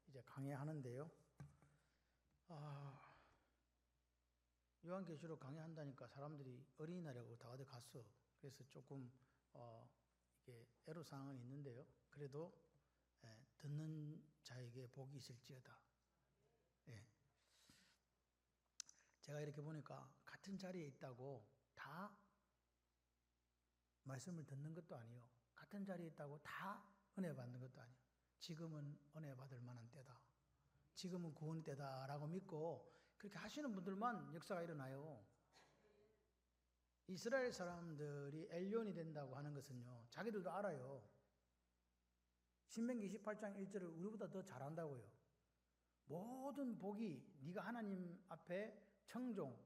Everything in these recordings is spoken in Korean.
이제 강의하는데요. 요한계시록 강의한다니까 사람들이 어린이날이라고 다 어디 갔어. 그래서 조금 이게 애로사항은 있는데요. 그래도 듣는 자에게 복이 있을지어다. 제가 이렇게 보니까 같은 자리에 있다고 다 말씀을 듣는 것도 아니요. 같은 자리에 있다고 다 은혜 받는 것도 아니요. 지금은 은혜 받을 만한 때다. 지금은 구원 때다라고 믿고 그렇게 하시는 분들만 역사가 일어나요. 이스라엘 사람들이 엘리온이 된다고 하는 것은요, 자기들도 알아요. 신명기 28장 1절을 우리보다 더 잘한다고요. 모든 복이 네가 하나님 앞에 청종,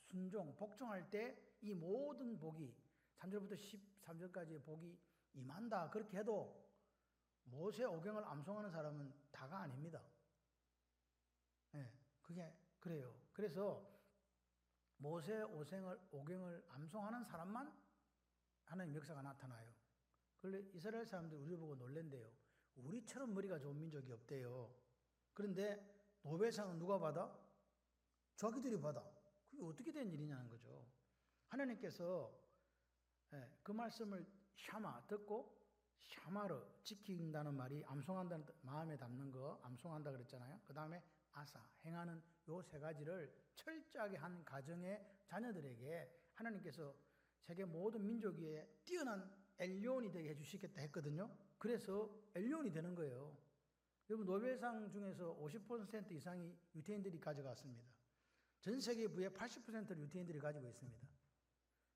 순종, 복종할 때 이 모든 복이 3절부터 13절까지의 복이 임한다. 그렇게 해도 모세 오경을 암송하는 사람은 다가 아닙니다. 그게 그래요. 그래서 모세 오경을 암송하는 사람만 하나님 역사가 나타나요. 그런데 이스라엘 사람들이 우리를 보고 놀랜대요. 우리처럼 머리가 좋은 민족이 없대요. 그런데 노벨상은 누가 받아? 자기들이 받아. 그게 어떻게 된 일이냐는 거죠. 하나님께서 그 말씀을 샤마 듣고 샤마르 지킨다는 말이 암송한다는 마음에 담는 거 암송한다 그랬잖아요. 그 다음에 아사 행하는 요 세 가지를 철저하게 한 가정의 자녀들에게 하나님께서 세계 모든 민족 위에 뛰어난 엘리온이 되게 해주시겠다 했거든요. 그래서 엘리온이 되는 거예요. 여러분 노벨상 중에서 50% 이상이 유태인들이 가져갔습니다. 전 세계 부의 80%를 유태인들이 가지고 있습니다.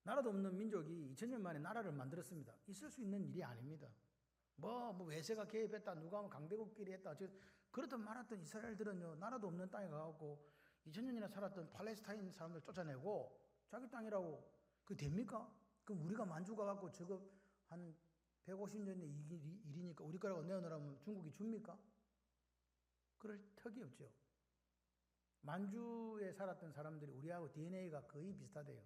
나라도 없는 민족이 2000년 만에 나라를 만들었습니다. 있을 수 있는 일이 아닙니다. 뭐 외세가 개입했다, 누가 강대국끼리 했다. 그렇든 말았던 이스라엘들은요, 나라도 없는 땅에 가갖고 2000년이나 살았던 팔레스타인 사람들 쫓아내고 자기 땅이라고 그게 됩니까? 그럼 우리가 만주 가갖고 저거 한 150년의 일이니까 우리 거라고 내어놓으라면 중국이 줍니까? 그럴 턱이 없죠. 만주에 살았던 사람들이 우리하고 DNA가 거의 비슷하대요.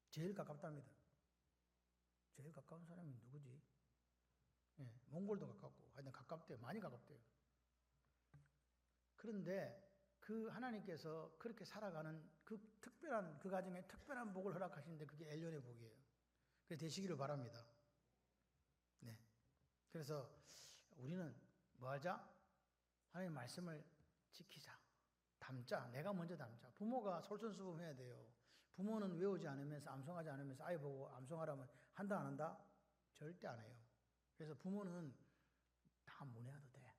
제일 가깝답니다. 제일 가까운 사람이 누구지? 몽골도 가깝고 하여튼 가깝대요. 많이 가깝대요. 그런데 그 하나님께서 그렇게 살아가는 그 특별한 그 가정에 특별한 복을 허락하시는데 그게 엘리온의 복이에요. 그게 되시기를 바랍니다. 그래서 우리는 뭐 하자? 하나님의 말씀을 지키자. 담자. 내가 먼저 담자. 부모가 솔선수범해야 돼요. 부모는 외우지 않으면서 암송하지 않으면서 아이 보고 암송하라면 한다 안 한다? 절대 안 해요. 그래서 부모는 다 못 외워도 돼.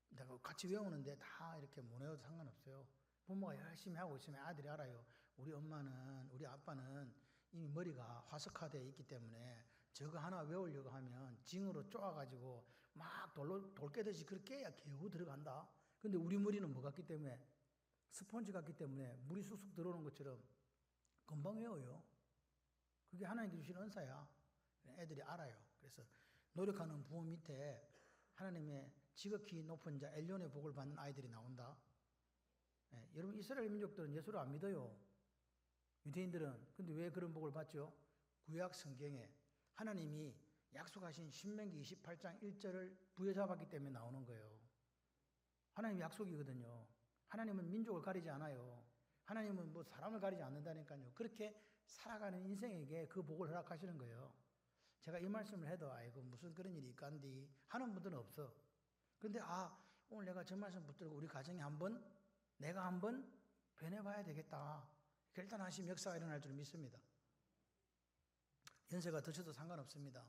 내가 같이 외우는데 다 이렇게 못 외워도 상관없어요. 부모가 열심히 하고 있으면 아들이 알아요. 우리 엄마는 우리 아빠는 이미 머리가 화석화되어 있기 때문에 저거 하나 외우려고 하면 징으로 쪼아가지고 막 돌 깨듯이 그렇게 깨야 겨우 들어간다. 근데 우리 머리는 뭐 같기 때문에 스펀지 같기 때문에 물이 쑥쑥 들어오는 것처럼 금방 외워요. 그게 하나님께 주신 은사야. 애들이 알아요. 그래서 노력하는 부모 밑에 하나님의 지극히 높은 자 엘리온의 복을 받는 아이들이 나온다. 여러분 이스라엘 민족들은 예수를 안 믿어요. 유대인들은. 근데 왜 그런 복을 받죠? 구약 성경에 하나님이 약속하신 신명기 28장 1절을 부여잡았기 때문에 나오는 거예요. 하나님의 약속이거든요. 하나님은 민족을 가리지 않아요. 하나님은 뭐 사람을 가리지 않는다니까요. 그렇게 살아가는 인생에게 그 복을 허락하시는 거예요. 제가 이 말씀을 해도 아이고 무슨 그런 일이 있간디 하는 분들은 없어. 그런데 오늘 내가 저 말씀 붙들고 우리 가정에 내가 한번 변해봐야 되겠다. 결단하시면 역사가 일어날 줄 믿습니다. 연세가 드셔도 상관없습니다.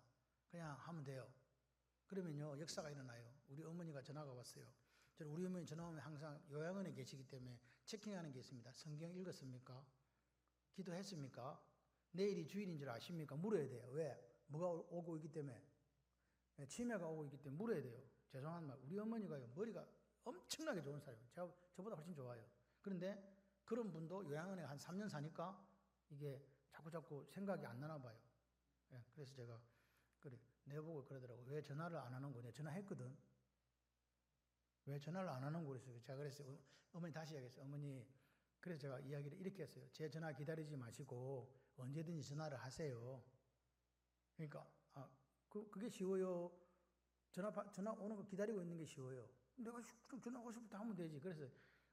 그냥 하면 돼요. 그러면요 역사가 일어나요. 우리 어머니가 전화가 왔어요. 저는 우리 어머니 전화 오면 항상 요양원에 계시기 때문에 체킹하는 게 있습니다. 성경 읽었습니까? 기도했습니까? 내일이 주일인 줄 아십니까? 물어야 돼요. 왜? 뭐가 오고 있기 때문에 치매가 오고 있기 때문에 물어야 돼요. 죄송한 말. 우리 어머니가요 머리가 엄청나게 좋은 사람이에요. 저보다 훨씬 좋아요. 그런데 그런 분도 요양원에 한 3년 사니까 이게 자꾸 생각이 안 나나 봐요. 그래서 제가 내보고 그러더라고. 왜 전화를 안 하는 거냐? 전화했거든. 왜 전화를 안 하는 거 그랬어요. 제가 그랬어요. 어머니 다시 이야기했어요. 어머니 그래서 제가 이야기를 이렇게 했어요. 제 전화 기다리지 마시고 언제든지 전화를 하세요. 그러니까 그게 쉬워요. 전화 오는 거 기다리고 있는 게 쉬워요. 내가 좀 전화하고 싶을 때 하면 되지. 그래서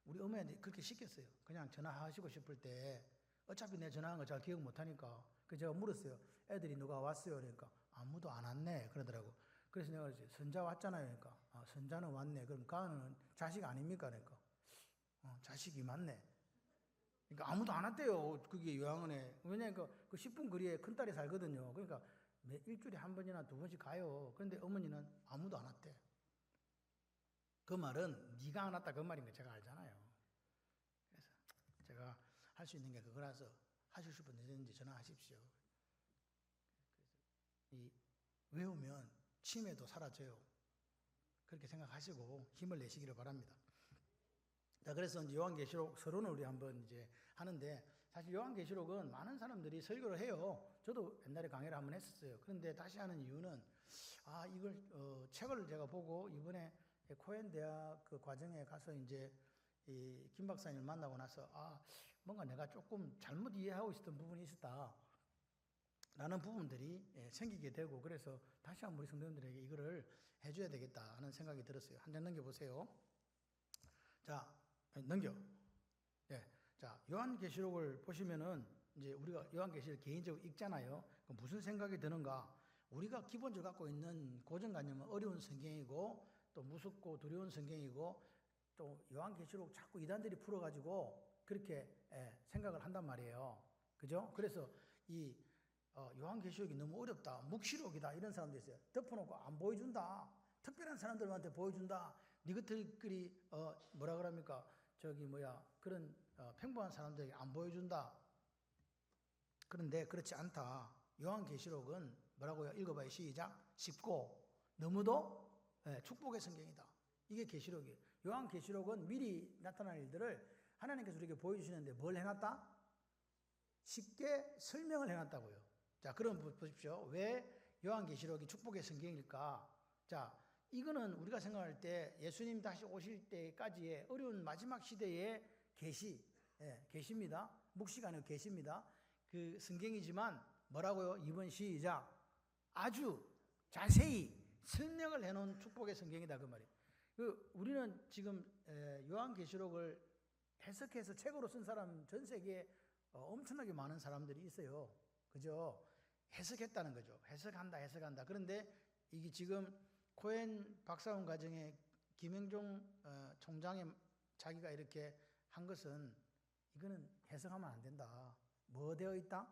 우리 어머니한테 그렇게 시켰어요. 그냥 전화하시고 싶을 때 어차피 내 전화한 거 잘 기억 못 하니까. 그래서 제가 물었어요. 애들이 누가 왔어요? 그러니까 아무도 안 왔네. 그러더라고. 그래서 내가 그랬지. 선자 왔잖아요. 그러니까 선자는 왔네. 그럼 가은은 자식 아닙니까? 그러니까 자식이 맞네. 그러니까 아무도 안 왔대요. 그게 요양원에. 왜냐면 그 10분 거리에 큰딸이 살거든요. 그러니까 일주일에 한 번이나 두 번씩 가요. 그런데 어머니는 아무도 안 왔대. 그 말은 네가 안 왔다 그 말인 거 제가 알잖아요. 그래서 제가 할 수 있는 게 그거라서 하실 수 있는 언제든지 전화하십시오. 이 외우면 치매도 사라져요. 그렇게 생각하시고 힘을 내시기를 바랍니다. 자, 그래서 이제 요한계시록 서론을 우리 한번 이제 하는데, 사실 요한계시록은 많은 사람들이 설교를 해요. 저도 옛날에 강의를 한번 했었어요. 그런데 다시 하는 이유는 이걸 책을 제가 보고 이번에 코엔 대학 그 과정에 가서 이제 이 김 박사님을 만나고 나서 뭔가 내가 조금 잘못 이해하고 있었던 부분이 있었다 라는 부분들이 생기게 되고, 그래서 다시 한번 우리 성도님들에게 이거를 해줘야 되겠다 하는 생각이 들었어요. 한 장 넘겨보세요. 자, 넘겨. 네. 자, 요한계시록을 보시면은 이제 우리가 요한계시록 개인적으로 읽잖아요. 그럼 무슨 생각이 드는가? 우리가 기본적으로 갖고 있는 고정관념은 어려운 성경이고 또 무섭고 두려운 성경이고, 또 요한계시록 자꾸 이단들이 풀어가지고 그렇게 생각을 한단 말이에요. 그죠? 그래서 이 요한계시록이 너무 어렵다, 묵시록이다 이런 사람도 있어요. 덮어놓고 안 보여준다, 특별한 사람들한테 보여준다. 네 것들끼리 뭐라 그럽니까? 그런 평범한 사람들에게 안 보여준다. 그런데 그렇지 않다. 요한계시록은 뭐라고요? 읽어봐요. 시작. 쉽고 너무도 축복의 성경이다. 이게 계시록이에요. 요한계시록은 미리 나타날 일들을 하나님께서 우리에게 보여주시는데 뭘 해놨다? 쉽게 설명을 해놨다고요. 자, 그럼 보십시오. 왜 요한계시록이 축복의 성경일까? 자, 이거는 우리가 생각할 때 예수님 다시 오실 때까지의 어려운 마지막 시대의 계시입니다. 묵시가 아니고 계시입니다. 그 성경이지만 뭐라고요? 이번 시작. 아주 자세히 설명을 해놓은 축복의 성경이다 그 말이에요. 우리는 지금 요한계시록을 해석해서 책으로 쓴 사람 전 세계에 엄청나게 많은 사람들이 있어요. 그죠? 해석했다는 거죠. 해석한다. 그런데 이게 지금 코엔 박사원 과정에 김영종 총장의 자기가 이렇게 한 것은, 이거는 해석하면 안 된다. 뭐 되어 있다?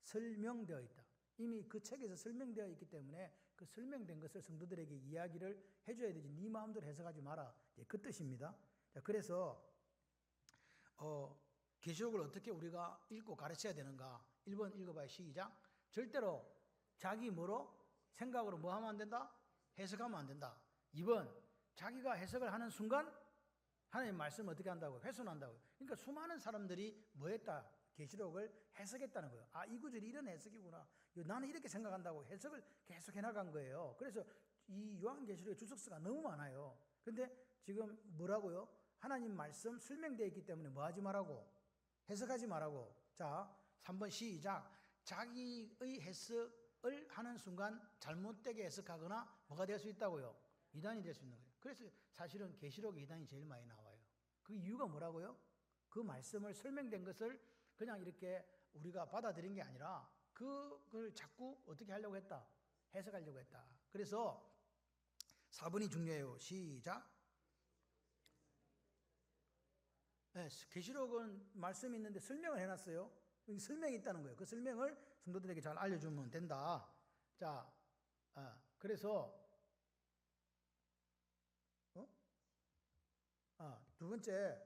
설명되어 있다. 이미 그 책에서 설명되어 있기 때문에 그 설명된 것을 성도들에게 이야기를 해줘야 되지, 네 마음대로 해석하지 마라. 그 뜻입니다. 자, 그래서 계시록을 어떻게 우리가 읽고 가르쳐야 되는가? 1번 읽어봐요. 시작. 절대로 자기 생각으로 뭐 하면 안 된다? 해석하면 안 된다. 2번, 자기가 해석을 하는 순간 하나님 말씀을 어떻게 한다고? 훼손한다고. 그러니까 수많은 사람들이 뭐 했다? 계시록을 해석했다는 거예요. 이 구절이 이런 해석이구나. 나는 이렇게 생각한다고 해석을 계속 해나간 거예요. 그래서 이 요한계시록의 주석서가 너무 많아요. 근데 지금 뭐라고요? 하나님 말씀 설명되어 있기 때문에 뭐 하지 말라고? 해석하지 말라고. 자, 3번 시작. 자기의 해석을 하는 순간 잘못되게 해석하거나 뭐가 될 수 있다고요? 이단이 될 수 있는 거예요. 그래서 사실은 계시록에 이단이 제일 많이 나와요. 그 이유가 뭐라고요? 그 말씀을 설명된 것을 그냥 이렇게 우리가 받아들인 게 아니라 그걸 자꾸 어떻게 하려고 했다? 해석하려고 했다. 그래서 4번이 중요해요. 시작. 네, 계시록은 말씀이 있는데 설명을 해놨어요. 설명이 있다는 거예요. 그 설명을 성도들에게 잘 알려주면 된다. 자, 그래서 두 번째,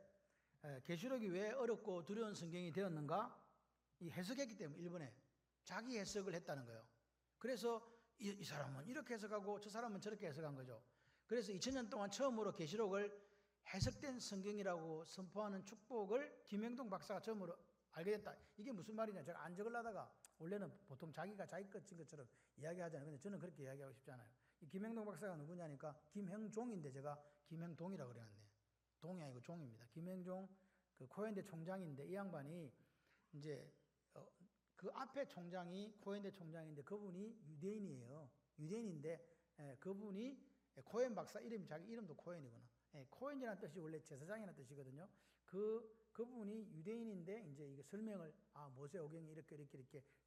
계시록이 왜 어렵고 두려운 성경이 되었는가? 이 해석했기 때문에 1번에 자기 해석을 했다는 거예요. 그래서 이 사람은 이렇게 해석하고 저 사람은 저렇게 해석한 거죠. 그래서 2000년 동안 처음으로 계시록을 해석된 성경이라고 선포하는 축복을 김영동 박사가 처음으로 알게 됐다. 이게 무슨 말이냐? 제가 안 적으려다가, 원래는 보통 자기가 자기 것인 것처럼 이야기하잖아요. 근데 저는 그렇게 이야기하고 싶지 않아요. 이 김영동 박사가 누구냐니까 김형종인데 제가 김형동이라고 그래놨네. 동이 아니고 종입니다. 김형종 그 코엔대 총장인데, 이 양반이 이제 그 앞에 총장이 코엔대 총장인데 그분이 유대인이에요. 유대인인데 그분이 코헨 박사 이름이 자기 이름도 코헨이구나. 코헨이라는 뜻이 원래 제사장이라는 뜻이거든요. 그분이 유대인인데 이제 이게 설명을 모세 오경이 이렇게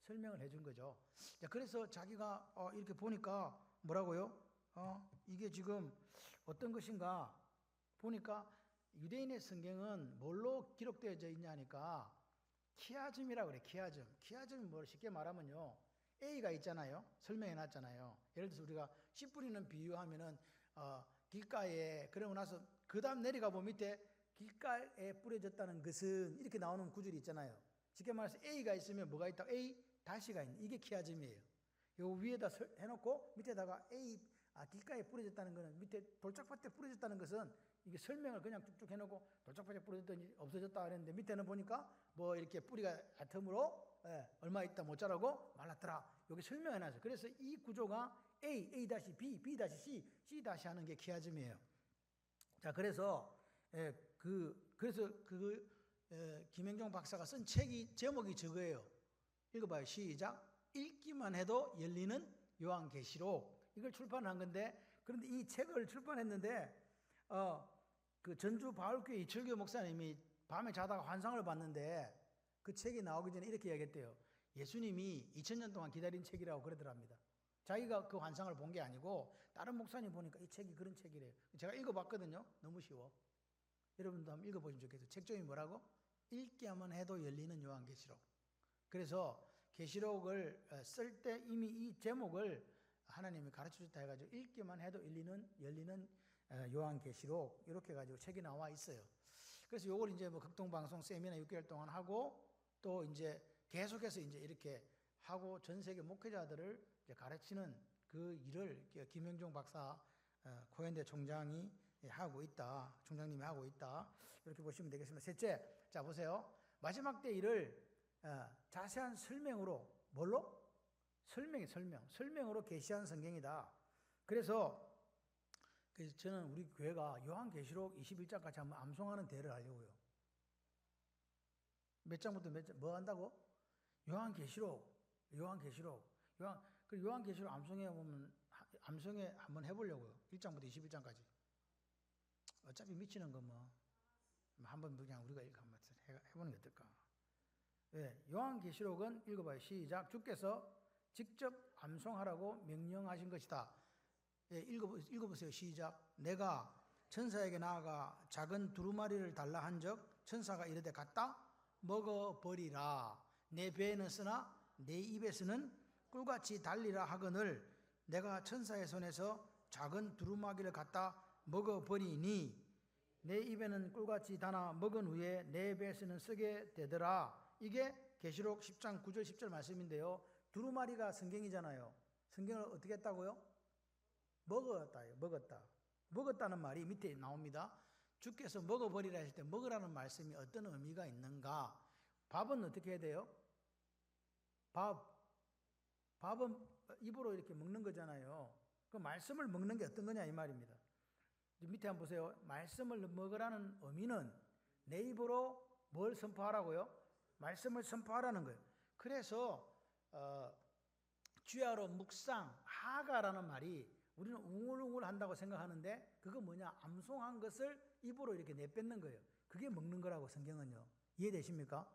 설명을 해준 거죠. 자, 그래서 자기가 이렇게 보니까 뭐라고요? 이게 지금 어떤 것인가 보니까 유대인의 성경은 뭘로 기록되어져 있냐니까 키아즘이라고 그래. 키아즘이 뭐 쉽게 말하면요, A가 있잖아요. 설명해 놨잖아요. 예를 들어서 우리가 씨 뿌리는 비유하면은 길가에, 그러고 나서 그 다음 내려가 보면 밑에 길가에 뿌려졌다는 것은 이렇게 나오는 구절이 있잖아요. 쉽게 말해서 A가 있으면 뭐가 있다? A 다시가 있는, 이게 키아즘이에요. 요 위에다 해놓고 밑에다가 길가에 뿌려졌다는 것은, 밑에 돌짝밭에 뿌려졌다는 것은 이게 설명을 그냥 쭉쭉 해놓고 돌짝밭에 뿌려졌더니 없어졌다 그랬는데, 밑에는 보니까 뭐 이렇게 뿌리가 틈으로 얼마 있다 못 자라고 말랐더라. 여기 설명해놨어요. 그래서 이 구조가 A-B, B-C, C- 하는 게 키아즘이에요. 자, 그래서 김영종 박사가 쓴 책이 제목이 저거예요. 읽어봐요. 시작. 읽기만 해도 열리는 요한계시록. 이걸 출판한 건데, 그런데 이 책을 출판했는데 그 전주 바울교회 이철교 목사님이 밤에 자다가 환상을 봤는데, 그 책이 나오기 전에 이렇게 이야기했대요. 예수님이 2000년 동안 기다린 책이라고 그러더랍니다. 자기가 그 환상을 본 게 아니고 다른 목사님 보니까 이 책이 그런 책이래요. 제가 읽어봤거든요. 너무 쉬워. 여러분도 한번 읽어보시면 좋겠어요. 책 종이 뭐라고? 읽기만 해도 열리는 요한계시록. 그래서 계시록을 쓸 때 이미 이 제목을 하나님이 가르쳐줬다 해가지고 읽기만 해도 열리는 요한계시록 이렇게 해가지고 책이 나와 있어요. 그래서 요걸 이제 뭐 극동방송 세미나 6개월 동안 하고, 또 이제 계속해서 이제 이렇게 하고 전 세계 목회자들을 이제 가르치는 그 일을 김영종 박사 코헨대 총장이 하고 있다. 총장님이 하고 있다. 이렇게 보시면 되겠습니다. 셋째, 자 보세요. 마지막 때 일을 자세한 설명으로, 뭘로? 설명으로 계시한 성경이다. 그래서 저는 우리 교회가 요한계시록 21장까지 한번 암송하는 대회를 하려고요. 몇 장부터 몇 장, 뭐 한다고? 요한계시록 암송에 한번 해보려고요. 1장부터 21장까지. 어차피 미치는 거 뭐 한번 그냥 우리가 한번 해보는 게 어떨까? 요한계시록은 읽어봐요. 시작. 주께서 직접 암송하라고 명령하신 것이다. 읽어보세요. 시작. 내가 천사에게 나아가 작은 두루마리를 달라 한적 천사가 이르되 갖다 먹어버리라. 내 배에는 쓰나 내 입에서는 꿀같이 달리라 하거늘 내가 천사의 손에서 작은 두루마기를 갖다 먹어버리니 내 입에는 꿀같이 달아 먹은 후에 내 배에서는 쓰게 되더라. 이게 계시록 10장 9절 10절 말씀인데요. 두루마리가 성경이잖아요. 성경을 어떻게 했다고요? 먹었다는 말이 밑에 나옵니다. 주께서 먹어버리라 하실 때 먹으라는 말씀이 어떤 의미가 있는가? 밥은 어떻게 해야 돼요? 밥은 입으로 이렇게 먹는 거잖아요. 그 말씀을 먹는 게 어떤 거냐 이 말입니다. 밑에 한번 보세요. 말씀을 먹으라는 의미는 내 입으로 뭘 선포하라고요? 말씀을 선포하라는 거예요. 그래서 주야로 묵상, 하가라는 말이 우리는 웅울웅울 한다고 생각하는데 그거 뭐냐? 암송한 것을 입으로 이렇게 내뱉는 거예요. 그게 먹는 거라고 성경은요. 이해되십니까?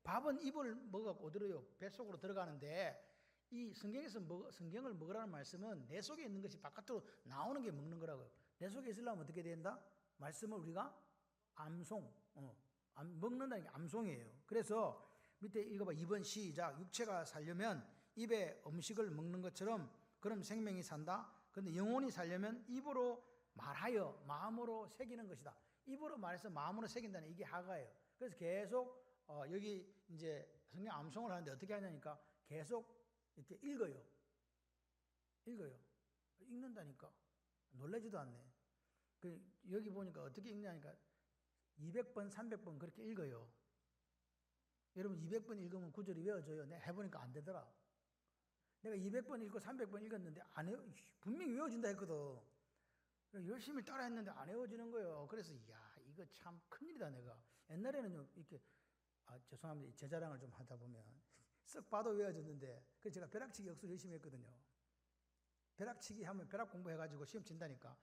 밥은 입을 먹어갖고 어디로요? 뱃속으로 들어가는데 이 성경을 먹으라는 말씀은 내 속에 있는 것이 바깥으로 나오는 게 먹는 거라고요. 내 속에 있으려면 어떻게 된다? 말씀을 우리가 먹는다는 게 암송이에요. 그래서 밑에 읽어봐. 2번 시작. 육체가 살려면 입에 음식을 먹는 것처럼 그럼 생명이 산다. 그런데 영혼이 살려면 입으로 말하여 마음으로 새기는 것이다. 입으로 말해서 마음으로 새긴다는 이게 하가예요. 그래서 계속 여기 이제 성경 암송을 하는데 어떻게 하냐니까 계속 이렇게 읽어요. 읽는다니까. 놀라지도 않네. 여기 보니까 어떻게 읽냐니까 200번, 300번 그렇게 읽어요. 여러분 200번 읽으면 구절이 외워져요. 내가 해보니까 안 되더라. 내가 200번 읽고 300번 읽었는데 분명히 외워진다 했거든. 열심히 따라 했는데 안 외워지는 거예요. 그래서 이거 참 큰일이다 내가. 옛날에는 이렇게 죄송합니다. 제 자랑을 좀 하다 보면 쓱 봐도 외워졌는데 그래서 제가 벼락치기 역수를 열심히 했거든요. 벼락치기 하면 벼락 공부해가지고 시험 친다니까.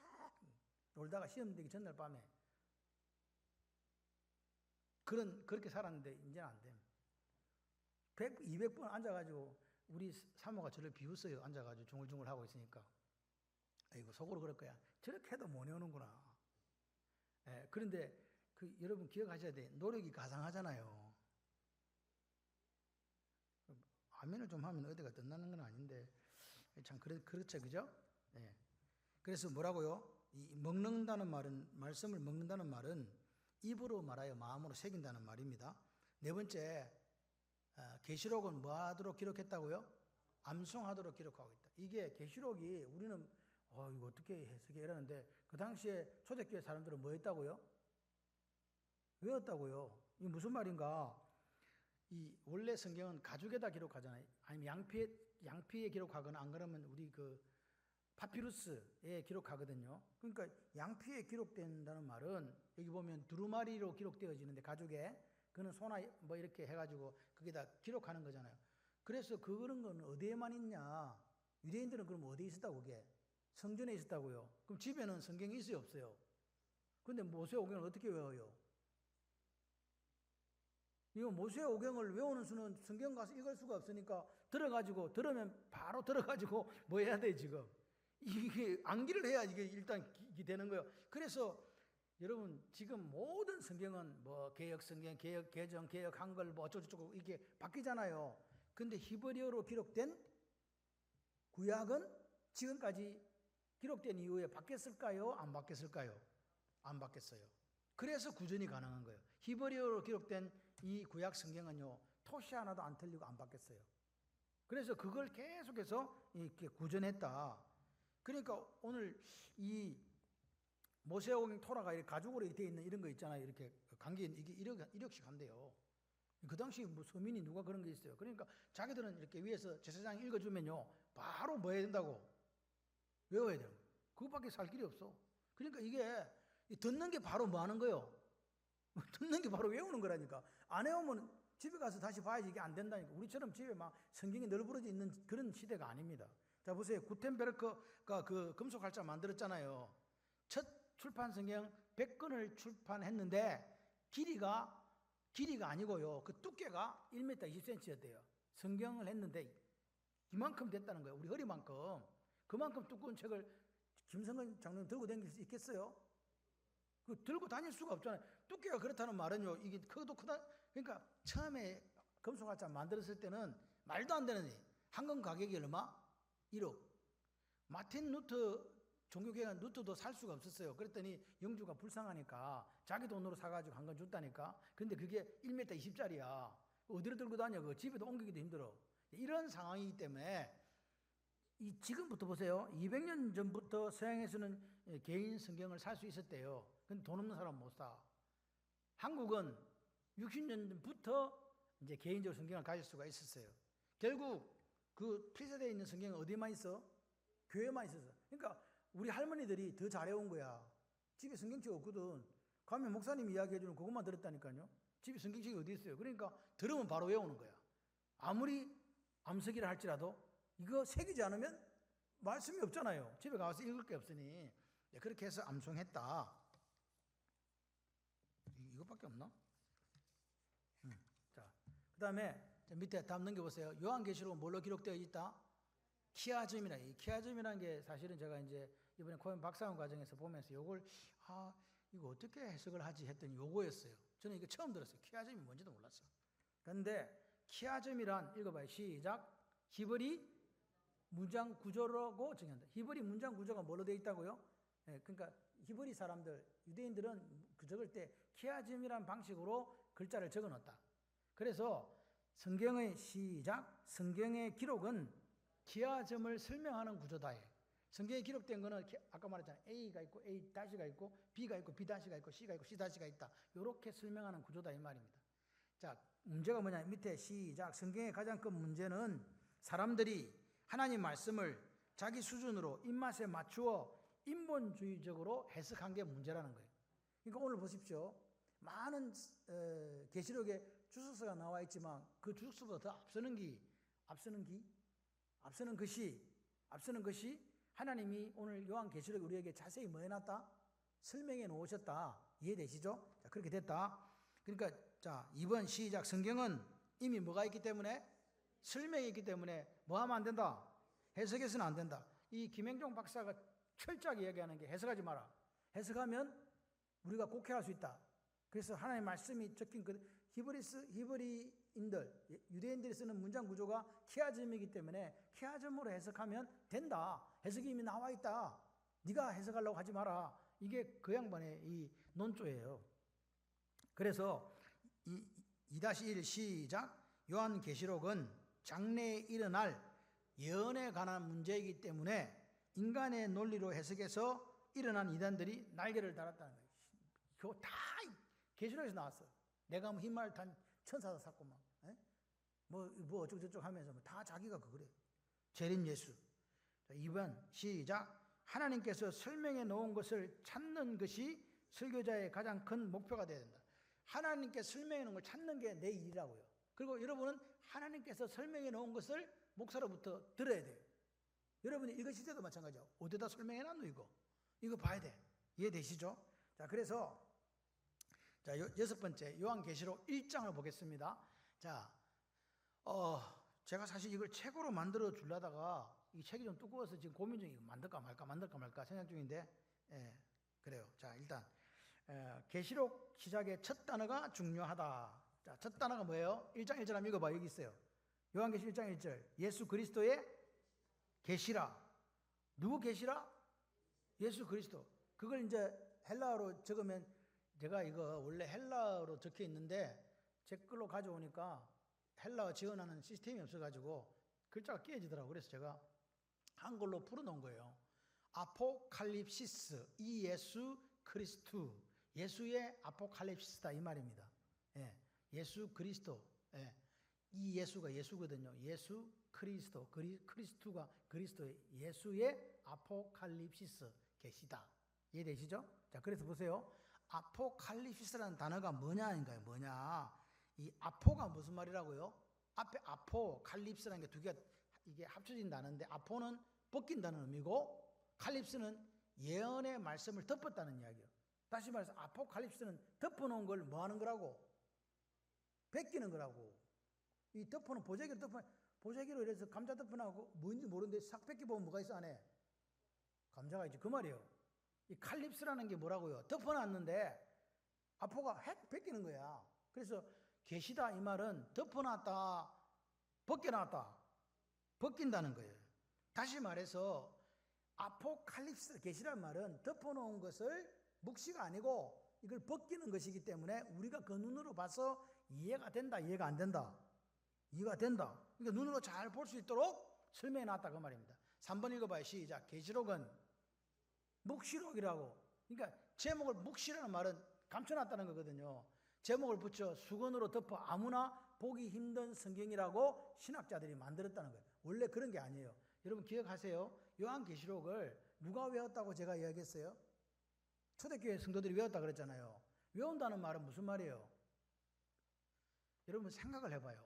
계속 놀다가 시험 되기 전날 밤에. 그렇게 살았는데 이제는 안 돼. 100, 200번 앉아가지고 우리 사모가 저를 비웃어요. 앉아가지고 중얼중얼 하고 있으니까. 아이고 속으로 그럴 거야. 저렇게 해도 못 외우는구나. 예, 그런데 여러분 기억하셔야 돼. 노력이 가상하잖아요. 아멘을 좀 하면 어디가 덧나는 건 아닌데 참 그렇죠, 그죠? 예. 그래서 뭐라고요? 이 먹는다는 말은, 말씀을 먹는다는 말은 입으로 말하여 마음으로 새긴다는 말입니다. 네 번째, 계시록은 뭐 하도록 기록했다고요? 암송하도록 기록하고 있다. 이게 계시록이 우리는 이거 어떻게 해석해 이러는데 그 당시에 초대교회 사람들은 뭐 했다고요? 외웠다고요. 이게 무슨 말인가? 이 원래 성경은 가죽에다 기록하잖아요. 아니면 양피에 기록하거나 안 그러면 우리 그 파피루스에 기록하거든요. 그러니까 양피에 기록된다는 말은 여기 보면 두루마리로 기록되어지는데 가죽에 그는 소나 뭐 이렇게 해가지고 거기다 기록하는 거잖아요. 그래서 그런 건 어디에만 있냐? 유대인들은 그럼 어디에 있었다고 그게? 성전에 있었다고요. 그럼 집에는 성경이 있어요, 없어요? 근데 모세오경을 어떻게 외워요? 이거 모세오경을 외우는 수는 성경 가서 읽을 수가 없으니까 들으면 바로 들어가지고 뭐 해야 돼 지금? 이게 암기를 해야 이게 일단 되는 거예요. 그래서 여러분 지금 모든 성경은 뭐 개역 성경, 개역 개정, 개역 한글 뭐 어쩌고저쩌고 이게 바뀌잖아요. 근데 히브리어로 기록된 구약은 지금까지 기록된 이후에 바뀌었을까요? 안 바뀌었을까요? 안 바뀌었어요. 그래서 구전이 가능한 거예요. 히브리어로 기록된 이 구약 성경은요, 토시 하나도 안 틀리고 안 바뀌었어요. 그래서 그걸 계속해서 이렇게 구전했다. 그러니까 오늘 이 모세오경 토라가 이렇게 가죽으로 되어 있는 이런 거 있잖아요. 이렇게 관계 이게 1억씩 한대요. 그 당시 뭐 서민이 누가 그런 게 있어요. 그러니까 자기들은 이렇게 위에서 제사장이 읽어주면요, 바로 뭐 해야 된다고? 외워야 돼요. 그것밖에 살 길이 없어. 그러니까 이게 듣는 게 바로 뭐 하는 거예요? 듣는 게 바로 외우는 거라니까. 안 외우면 집에 가서 다시 봐야지 이게 안 된다니까. 우리처럼 집에 막 성경이 널브러져 있는 그런 시대가 아닙니다. 자, 보세요. 구텐베르크가 그 금속 활자 만들었잖아요. 첫 출판 성경 100권을 출판했는데 길이가 아니고요. 그 두께가 1m 20cm였대요. 성경을 했는데 이만큼 됐다는 거예요. 우리 허리만큼. 그만큼 두꺼운 책을 김성근 장로님 들고 다닐 수 있겠어요? 그 들고 다닐 수가 없잖아요. 두께가 그렇다는 말은요, 이게 크도 크다. 그러니까 처음에 금속활자 만들었을 때는 말도 안 되는 한 권 가격이 얼마? 1억. 마틴 루터 종교개혁 루터도 살 수가 없었어요. 그랬더니 영주가 불쌍하니까 자기 돈으로 사가지고 한 권 줬다니까. 근데 그게 1m 20짜리야. 어디로 들고 다녀? 그 집에도 옮기기도 힘들어. 이런 상황이기 때문에 지금부터 보세요. 200년 전부터 서양에서는 개인 성경을 살 수 있었대요. 근데 돈 없는 사람은 못 사. 한국은 60년 전부터 이제 개인적으로 성경을 가질 수가 있었어요. 결국 그 폐쇄되어 있는 성경은 어디만 있어? 교회만 있었어. 그러니까 우리 할머니들이 더 잘해온 거야. 집에 성경책 없거든. 가면 목사님 이야기해주는 그것만 들었다니까요. 집에 성경책이 어디 있어요? 그러니까 들으면 바로 외우는 거야. 아무리 암석이라 할지라도 이거 새기지 않으면 말씀이 없잖아요. 집에 가서 읽을 게 없으니. 그렇게 해서 암송했다. 이것밖에 없나? 자, 그 다음에 밑에 다음 넘겨보세요. 요한계시록은 뭘로 기록되어 있다? 키아즘이라. 이 키아즘이라는 게 사실은 제가 이제 이번에 코엔 박사학원 과정에서 보면서 이걸 이거 어떻게 해석을 하지 했더니 요거였어요. 저는 이거 처음 들었어요. 키아즘이 뭔지도 몰랐어. 그런데 키아즘이란 읽어봐요. 시작. 히브리 문장 구조라고 정의한다. 히브리 문장 구조가 뭘로 되어 있다고요? 그러니까 히브리 사람들, 유대인들은 그 적을 때 키아즘이라는 방식으로 글자를 적어 놓았다. 그래서 성경의 시작, 성경의 기록은 키아즘을 설명하는 구조다. 성경에 기록된 거는 아까 말했잖아요. A가 있고 A-가 있고 B가 있고 B-가 있고 C가 있고 C-가 있다. 이렇게 설명하는 구조다 이 말입니다. 자, 문제가 뭐냐? 밑에 시작. 성경의 가장 큰 문제는 사람들이 하나님 말씀을 자기 수준으로 입맛에 맞추어 인본주의적으로 해석한 게 문제라는 거예요. 그러니까 오늘 보십시오. 많은 계시록에 주석서가 나와 있지만 그 주석서보다 더 앞서는 것이 앞서는 것이 하나님이 오늘 요한계시록 우리에게 자세히 뭐 해놨다? 설명해 놓으셨다. 이해되시죠? 자, 그렇게 됐다. 그러니까 자, 이번 시작 성경은 이미 뭐가 있기 때문에? 설명이 있기 때문에 뭐 하면 안 된다? 해석해서는 안 된다. 이 김행종 박사가 철저하게 이야기하는 게 해석하지 마라. 해석하면 우리가 곡해할 수 있다. 그래서 하나님의 말씀이 적힌 그 히브리인들, 유대인들이 쓰는 문장 구조가 키아즘이기 때문에 키아즘으로 해석하면 된다. 해석이 이미 나와 있다. 네가 해석하려고 하지 마라. 이게 그 양반의 이 논조예요. 그래서 2-1 시작. 요한계시록은 장래에 일어날 예언에 관한 문제이기 때문에 인간의 논리로 해석해서 일어난 이단들이 날개를 달았다는 거예요. 그거 다 계시록에서 나왔어. 내가 뭐 흰말 탄 천사다 샀구만. 뭐 어쩌고저쩌고 하면서 다 자기가 그래. 재림 예수. 2번 시작. 하나님께서 설명해 놓은 것을 찾는 것이 설교자의 가장 큰 목표가 되어야 된다. 하나님께 설명해 놓은 걸 찾는 게 내 일이라고요. 그리고 여러분은 하나님께서 설명해 놓은 것을 목사로부터 들어야 돼요. 여러분이 읽으실 때도 마찬가지야. 어디다 설명해 놨노 이거 봐야 돼. 이해되시죠? 자, 그래서 자, 6번째 요한계시록 1장을 보겠습니다. 자, 제가 사실 이걸 책으로 만들어 주려다가 이 책이 좀 두꺼워서 지금 고민 중이에요. 만들까 말까 생각 중인데, 예, 그래요. 자, 일단 계시록 시작의 첫 단어가 중요하다. 자, 첫 단어가 뭐예요? 1장 1절 한번 읽어봐. 여기 있어요. 요한계시록 1장 1절. 예수 그리스도의 계시라. 누구 계시라? 예수 그리스도. 그걸 이제 헬라어로 적으면, 제가 이거 원래 헬라어로 적혀 있는데 제 걸로 가져오니까 헬라어 지원하는 시스템이 없어가지고 글자가 깨지더라고요. 그래서 제가 한글로 풀어놓은 거예요. 아포칼립시스, 이 예수 그리스도. 예수의 아포칼립시스다 이 말입니다. 예, 예수 그리스도. 예, 이 예수가 예수거든요. 예수 그리스도. 그리스도가 그리스도의 예수의 아포칼립시스 계시다. 이해되시죠? 자, 그래서 보세요. 아포칼립시스라는 단어가 뭐냐인가요? 뭐냐? 이 아포가 무슨 말이라고요? 앞에 아포, 칼립스라는 게 두 개가 이게 합쳐진 단어인데, 아포는 벗긴다는 의미고 칼립스는 예언의 말씀을 덮었다는 이야기예요. 다시 말해서 아포칼립스는 덮어놓은 걸 뭐 하는 거라고? 벗기는 거라고. 이 덮어놓은 보자기로 이래서 감자 덮어놓고 뭔지 모르는데 싹 벗겨보면 뭐가 있어 안에? 감자가 있지. 그 말이에요. 이 칼립스라는 게 뭐라고요? 덮어놨는데 아포가 핵 벗기는 거야. 그래서 계시다 이 말은 덮어놨다, 벗겨놨다, 벗긴다는 거예요. 다시 말해서 아포칼립스, 계시란 말은 덮어놓은 것을 묵시가 아니고 이걸 벗기는 것이기 때문에 우리가 그 눈으로 봐서 이해가 된다, 이해가 안 된다? 이해가 된다. 그러니까 눈으로 잘 볼 수 있도록 설명해 놨다 그 말입니다. 3번 읽어봐요. 시작. 계시록은 묵시록이라고. 그러니까 제목을 묵시라는 말은 감춰놨다는 거거든요. 제목을 붙여 수건으로 덮어 아무나 보기 힘든 성경이라고 신학자들이 만들었다는 거예요. 원래 그런 게 아니에요. 여러분 기억하세요. 요한계시록을 누가 외웠다고 제가 이야기했어요? 초대교회 성도들이 외웠다 그랬잖아요. 외운다는 말은 무슨 말이에요? 여러분 생각을 해봐요.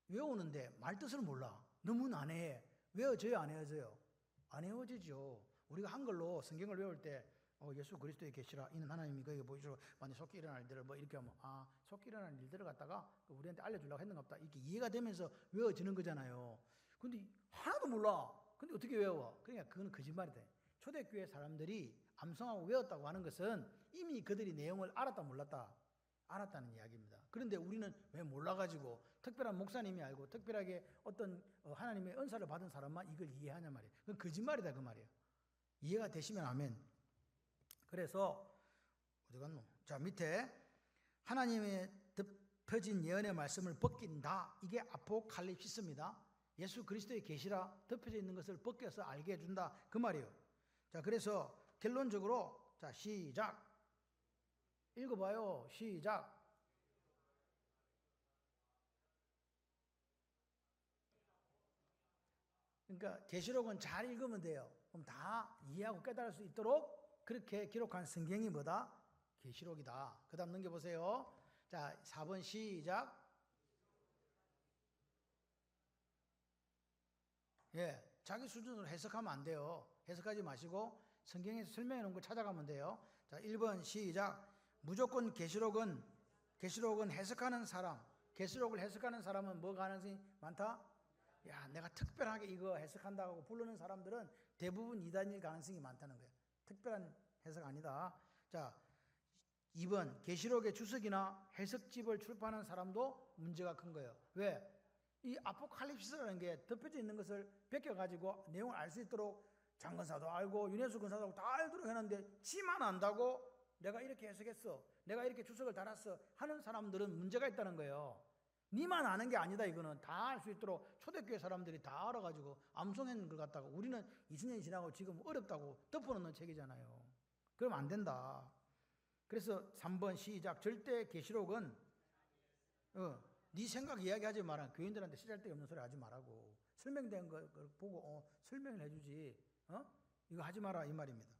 외우는데 말뜻을 몰라. 너무 난해해. 외워져요, 안 외워져요? 안 외워지죠. 우리가 한글로 성경을 외울 때 예수 그리스도의 계시라 이는 하나님이 그에게 보이시고 만약 속히 일어날 일들을 뭐 이렇게 하면 속히 일어날 일들을 갖다가 우리한테 알려주려고 했는가 보다 이렇게 이해가 되면서 외워지는 거잖아요. 근데 하나도 몰라. 근데 어떻게 외워? 그러니까 그건 거짓말이다. 초대교회 사람들이 암송하고 외웠다고 하는 것은 이미 그들이 내용을 알았다 몰랐다? 알았다는 이야기입니다. 그런데 우리는 왜 몰라가지고 특별한 목사님이 알고 특별하게 어떤 하나님의 은사를 받은 사람만 이걸 이해하냐 말이에요. 그건 거짓말이다 그 말이에요. 이해가 되시면 아멘. 그래서 어디 갔노? 자, 밑에 하나님의 덮여진 예언의 말씀을 벗긴다. 이게 아포칼립시스입니다. 예수 그리스도의 계시라 덮여져 있는 것을 벗겨서 알게 해준다 그 말이에요. 자, 그래서 결론적으로 자 시작. 읽어봐요. 시작. 그러니까 계시록은 잘 읽으면 돼요. 그럼 다 이해하고 깨달을 수 있도록 그렇게 기록한 성경이 뭐다? 계시록이다. 그 다음 넘겨보세요. 자, 4번 시작. 예, 자기 수준으로 해석하면 안 돼요. 해석하지 마시고 성경에서 설명해 놓은 걸 찾아가면 돼요. 자, 1번 시작. 무조건 계시록은 해석하는 사람. 계시록을 해석하는 사람은 뭐 가능성이 많다? 야, 내가 특별하게 이거 해석한다고 부르는 사람들은 대부분 이단일 가능성이 많다는 거예요. 특별한 해석 아니다. 자, 2번 계시록의 주석이나 해석집을 출판한 사람도 문제가 큰 거예요. 왜? 이 아포칼립스라는 게 덮여져 있는 것을 베껴가지고 내용을 알 수 있도록 장건사도 알고 윤혜수 근사도 다 알도록 해놨는데 지만 안다고 내가 이렇게 해석했어, 내가 이렇게 주석을 달았어 하는 사람들은 문제가 있다는 거예요. 니만 아는 게 아니다. 이거는 다 알 수 있도록 초대교회 사람들이 다 알아가지고 암송했는 걸 갖다가 우리는 20년이 지나고 지금 어렵다고 덮어놓는 책이잖아요. 그러면 안 된다. 그래서 3번 시작. 절대 계시록은 네 생각 이야기하지 마라. 교인들한테 쓰잘데없는 소리 하지 말라고. 설명된 걸 보고 설명을 해주지. 이거 하지 마라 이 말입니다.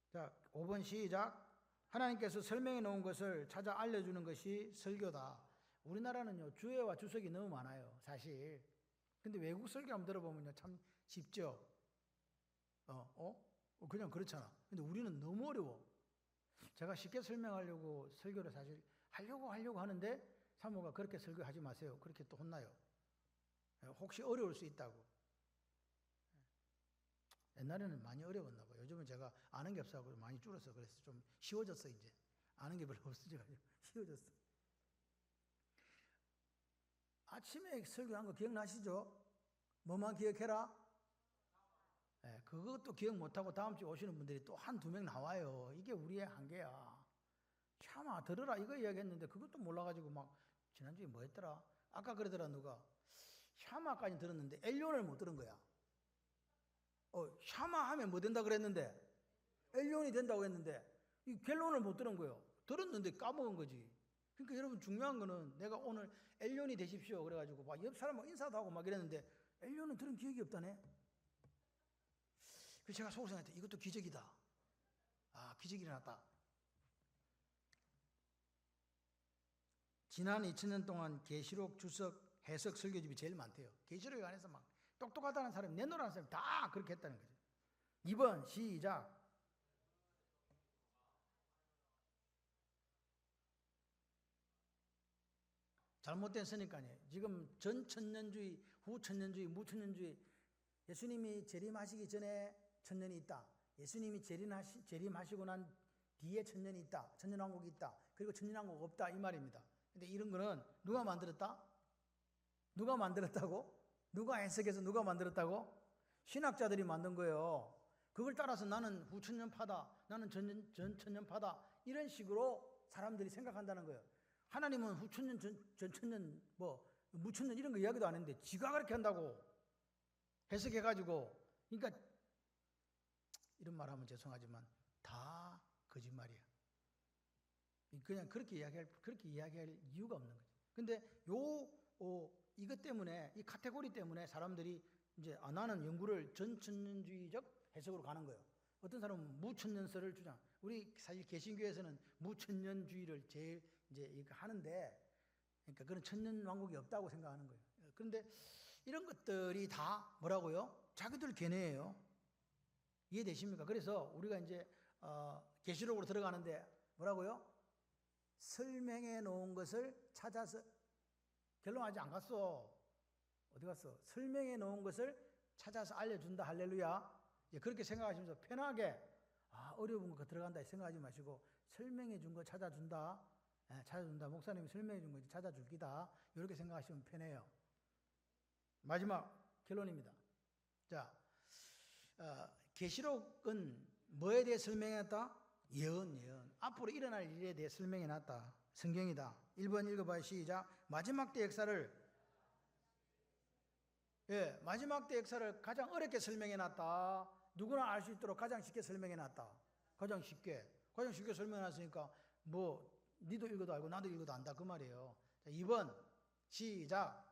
자, 5번 시작. 하나님께서 설명해 놓은 것을 찾아 알려주는 것이 설교다. 우리나라는요 주예와 주석이 너무 많아요 사실. 근데 외국 설교 한번 들어보면요 참 쉽죠. 그냥 그렇잖아. 근데 우리는 너무 어려워. 제가 쉽게 설명하려고 설교를 사실 하려고 하는데 사모가 그렇게 설교하지 마세요. 그렇게 또 혼나요. 혹시 어려울 수 있다고. 옛날에는 많이 어려웠나 봐요. 요즘은 제가 아는 게 없어서 많이 줄어서 그래서 좀 쉬워졌어. 이제 아는 게 별로 없어져가지고 쉬워졌어. 아침에 설교한 거 기억나시죠? 뭐만 기억해라? 네, 그것도 기억 못하고 다음 주에 오시는 분들이 또 한두 명 나와요. 이게 우리의 한계야. 샤마 들으라 이거 이야기했는데 그것도 몰라가지고 막 지난주에 뭐 했더라? 아까 그러더라 누가. 샤마까지 들었는데 엘리온을 못 들은 거야. 샤마 하면 뭐 된다 그랬는데 엘리온이 된다고 했는데 이 갤론을 못 들은 거예요. 들었는데 까먹은 거지. 그러니까 여러분 중요한 거는 내가 오늘 엘리온이 되십시오 그래가지고 막 옆 사람하고 인사도 하고 막 이랬는데 엘리온은 들은 기억이 없다네. 그래서 제가 속으로 생각했다. 이것도 기적이다. 아, 기적이 일어났다. 지난 2000년 동안 계시록 주석 해석 설교집이 제일 많대요. 계시록에 관해서 막 똑똑하다는 사람이 내놓으라는 사람이 다 그렇게 했다는 거죠. 2번 시작. 잘못된 선입관이에요. 지금 전천년주의, 후천년주의, 무천년주의. 예수님이 재림하시기 전에 천년이 있다. 예수님이 재림하시고 난 뒤에 천년이 있다. 천년왕국이 있다. 그리고 천년왕국 없다 이 말입니다. 근데 이런 거는 누가 만들었다? 누가 만들었다고? 누가 해석해서 누가 만들었다고? 신학자들이 만든 거예요. 그걸 따라서 나는 후천년파다. 나는 전천년파다. 이런 식으로 사람들이 생각한다는 거예요. 하나님은 후천년, 전천년, 무천년 이런 거 이야기도 안 했는데 지가 그렇게 한다고 해석해가지고. 그러니까 이런 말 하면 죄송하지만 다 거짓말이야. 그냥 그렇게 이야기할 이유가 없는 거죠. 근데 이것 때문에, 이 카테고리 때문에 사람들이 이제 나는 연구를 전천년주의적 해석으로 가는 거예요. 어떤 사람은 무천년설을 주장. 우리 사실 개신교에서는 무천년주의를 제일 이제 하는데, 그러니까 그런 천년왕국이 없다고 생각하는 거예요. 그런데 이런 것들이 다 뭐라고요? 자기들 견해예요. 이해되십니까? 그래서 우리가 이제 계시록으로 들어가는데 뭐라고요? 설명해 놓은 것을 찾아서, 결론 아직 안 갔어. 어디 갔어? 설명해 놓은 것을 찾아서 알려준다. 할렐루야. 그렇게 생각하시면서 편하게 어려운 거 들어간다 생각하지 마시고 설명해 준 거 찾아준다. 찾아준다. 목사님이 설명해 준 거 찾아줄 기다. 이렇게 생각하시면 편해요. 마지막 결론입니다. 자, 계시록은 뭐에 대해 설명했다? 예언. 앞으로 일어날 일에 대해 설명해놨다. 성경이다. 1번 읽어봐요. 시작. 마지막 때 역사를 마지막 때 역사를 가장 어렵게 설명해놨다. 누구나 알 수 있도록 가장 쉽게 설명해놨다. 가장 쉽게 설명해놨으니까 니도 읽어도 알고 나도 읽어도 안다 그 말이에요. 자, 2번 시작.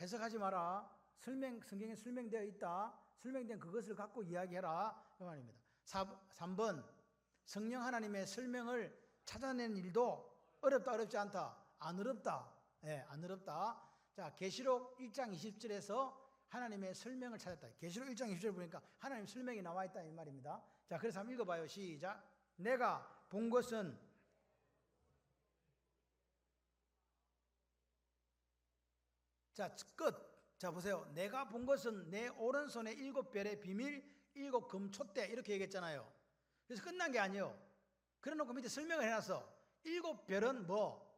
해석하지 마라. 성경에 설명되어 있다. 설명된 그것을 갖고 이야기해라 그 말입니다. 3번 성령 하나님의 설명을 찾아내는 일도 어렵지 않다. 안 어렵다. 안 어렵다. 자, 계시록 1장 20절에서 하나님의 설명을 찾았다. 계시록 1장 20절 보니까 하나님 설명이 나와 있다 이 말입니다. 자, 그래서 한번 읽어봐요. 시작. 내가 본 것은 자, 끝. 자, 보세요. 내가 본 것은 내 오른손에 7별의 비밀, 7 금촛대 이렇게 얘기했잖아요. 그래서 끝난 게 아니에요. 그래 놓고 밑에 설명을 해놨어. 7별은 뭐?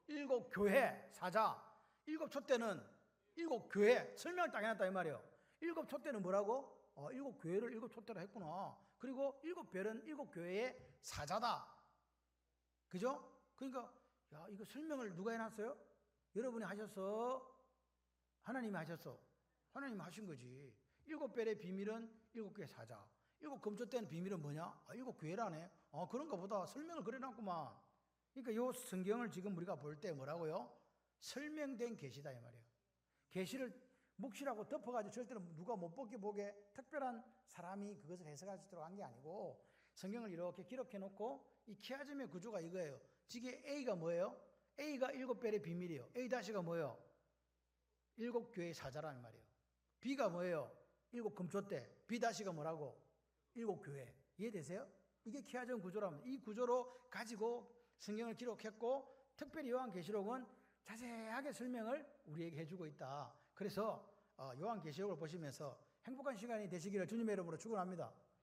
7교회 사자. 7촛대는 7교회 설명을 딱 해놨다 이 말이에요. 7촛대는 뭐라고? 7교회를 7촛대로 했구나. 그리고 7별은 7교회의 사자다. 그죠? 그러니까 야, 이거 설명을 누가 해놨어요? 여러분이 하셨어? 하나님이 하셨어. 하나님이 하신 거지. 7별의 비밀은 7교회 사자. 7 금촛대는 비밀은 뭐냐? 7교회라네. 그런가 보다. 설명을 그려놨구만. 그러니까 이 성경을 지금 우리가 볼 때 뭐라고요? 설명된 계시다 이 말이에요. 계시를 묵시라고 덮어가지고 절대로 누가 못 보게 특별한 사람이 그것을 해석할 수 있도록 한 게 아니고 성경을 이렇게 기록해 놓고 이 키아즘의 구조가 이거예요. 지게 A가 뭐예요? A가 7별의 비밀이에요. A-가 뭐예요? 7교회의 사자라는 말이에요. B가 뭐예요? 7 금촛대. B-가 뭐라고? 7교회. 이해되세요? 이게 키아즘 구조랍니다. 이 구조로 가지고 성경을 기록했고 특별히 요한계시록은 자세하게 설명을 우리에게 해주고 있다. 그래서 요한계시록을 보시면서 행복한 시간이 되시기를 주님의 이름으로 축원합니다.